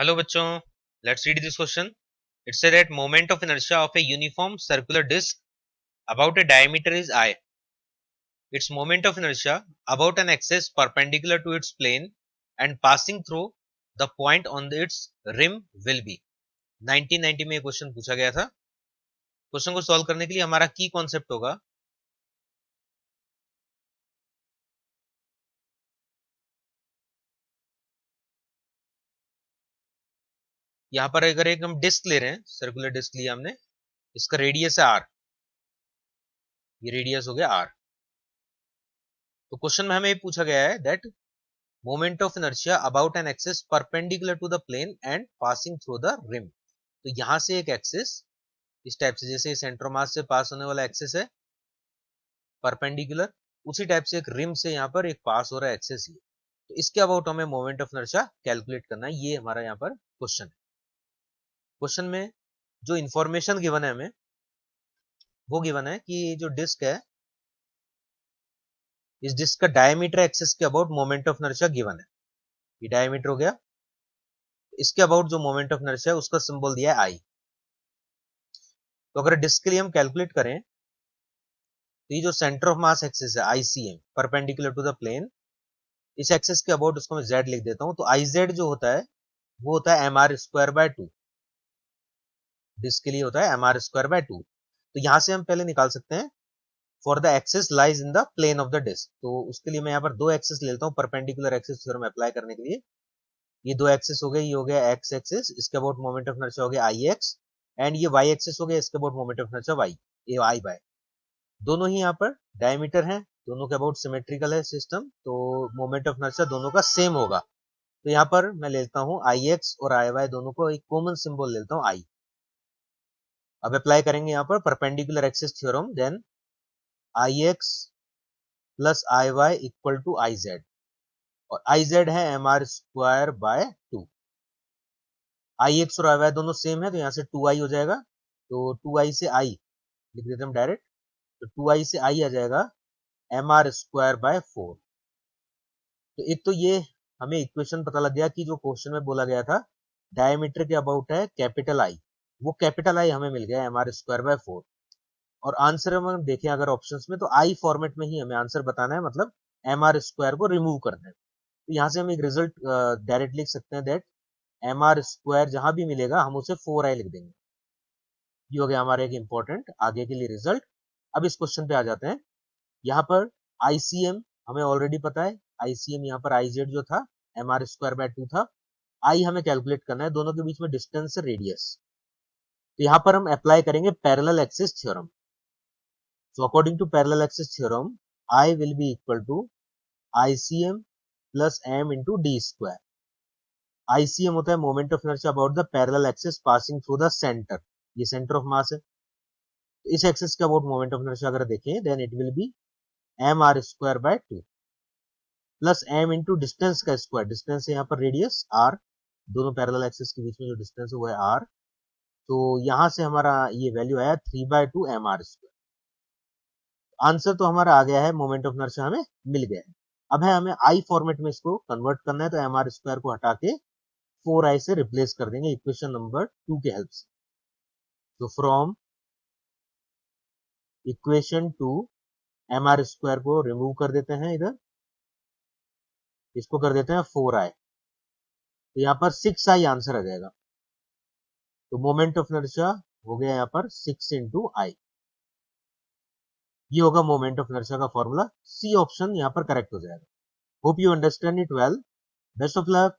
Hello बच्चों, let's read this question. It said that moment of inertia of a uniform circular disk about a diameter is I. Its moment of inertia about an axis perpendicular to its plane and passing through the point on its rim will be. 1990 में ये question पूछा गया था. Question को solve करने के लिए हमारा की कॉन्सेप्ट होगा. यहाँ पर अगर एक हम डिस्क ले रहे हैं, सर्कुलर डिस्क लिया हमने, इसका रेडियस है आर. ये रेडियस हो गया आर. तो क्वेश्चन में हमें ये पूछा गया है that moment of inertia about an axis perpendicular to the plane and passing through the rim. तो यहां से एक एक्सिस इस टाइप से, जैसे सेंटर ऑफ मास से पास होने वाला एक्सिस है परपेंडिकुलर, उसी टाइप से एक रिम से यहाँ पर एक पास हो रहा है एक्सिस ही. तो इसके अबाउट हमें मोमेंट ऑफ इनर्शिया कैलकुलेट करना है. ये हमारा यहाँ पर क्वेश्चन है. क्वेश्चन में जो इंफॉर्मेशन गिवन है हमें, वो गिवन है कि जो डिस्क है, इस डिस्क का डायमीटर एक्सिस के about moment of inertia given है. ये डायमीटर हो गया. इसके अबाउट जो मोमेंट ऑफ इनर्शिया है उसका सिंबल दिया है आई. तो अगर डिस्क के लिए हम कैलकुलेट करें तो ये जो सेंटर ऑफ मास एक्सिस है ICM perpendicular to the plane, इस एक्सिस के अबाउट उसको मैं जेड लिख देता हूं. तो आईजेड जो होता है वो होता है एम आर स्क्वायर बाय 2. डिस्क के लिए होता है एम आर स्क्वायर बाय 2. तो यहां से हम पहले निकाल सकते हैं for the axis lies in the plane of the disc. तो उसके लिए मैं यहाँ पर दो एक्सिस ले लेता हूँ परपेंडिकुलर एक्सिस थ्योरम अप्लाई करने के लिए. ये दो एक्सिस हो गए, ये हो गया एक्स एक्सिस, इसके अबाउट मोमेंट ऑफ इनर्शिया हो गया आई एक्स, एंड ये वाई एक्सिस हो गया, इसके about moment of inertia Y, ये आई बाय. दोनों ही यहाँ पर डायमीटर हैं, दोनों के अबाउट सिमेट्रिकल है सिस्टम, तो मोमेंट ऑफ इनर्शिया दोनों का सेम होगा. तो यहाँ पर मैं लेता हूँ आई एक्स और आई वाई, दोनों को एक कॉमन सिंबल लेता हूँ आई. अब अप्लाई करेंगे यहाँ पर perpendicular axis theorem. Then I X plus I Y equal to I Z, और आई जेड है M R square by 2. I X और आई वाई दोनों सेम है, तो यहाँ से 2i हो जाएगा. तो 2i से i लिख देते हम डायरेक्ट. तो 2i से i आ जाएगा एम आर स्क्वायर बाय 4. तो एक तो ये हमें इक्वेशन पता लग गया कि जो क्वेश्चन में बोला गया था डायमीटर के अबाउट है कैपिटल आई, वो कैपिटल आई हमें मिल गया एम आर स्क्वायर बाय 4. और आंसर हम देखें अगर ऑप्शंस में, तो आई फॉर्मेट में ही हमें आंसर बताना है, मतलब एम आर स्क्वायर को रिमूव करना है. तो यहाँ से हम एक रिजल्ट डायरेक्ट लिख सकते हैं दैट एम आर स्क्वायर जहां भी मिलेगा हम उसे 4i लिख देंगे. ये हो गया हमारा एक इंपॉर्टेंट आगे के लिए रिजल्ट. अब इस क्वेश्चन पे आ जाते हैं. यहाँ पर आईसीएम हमें ऑलरेडी पता है. आईसीएम यहाँ पर आईजेड जो था एम आर स्क्वायर बाय 2 था. आई हमें कैलकुलेट करना है, दोनों के बीच में डिस्टेंस है रेडियस. तो यहाँ पर हम अप्लाई करेंगे parallel axis theorem. So according to parallel axis theorem I will be equal to ICM plus M into D square. ICM होता है moment of inertia about the parallel axis passing through the centre. ये centre of mass है. तो इस axis का about moment of inertia अगर देखें then it will be M R square by 2 plus M into distance का square. Distance है यहाँ पर रेडियस आर, दोनों पैरेलल एक्सिस के बीच में जो डिस्टेंस है वो है आर. तो यहां से हमारा ये वैल्यू आया 3/2 एम आर स्क्वायर. आंसर तो हमारा आ गया है, मोमेंट ऑफ इनर्शिया हमें मिल गया है. अब है हमें आई फॉर्मेट में इसको कन्वर्ट करना है, तो एम आर स्क्वायर को हटा के 4i से रिप्लेस कर देंगे इक्वेशन नंबर 2 के हेल्प से. तो from equation 2 M R square को रिमूव कर देते हैं, इधर इसको कर देते हैं 4i. तो यहाँ पर 6i आंसर आ जाएगा. तो मोमेंट ऑफ इनर्शिया हो गया यहाँ पर 6 इंटू आई. ये होगा मोमेंट ऑफ इनर्शिया का फॉर्मूला. सी ऑप्शन यहाँ पर करेक्ट हो जाएगा. Hope you understand it well. Best of luck.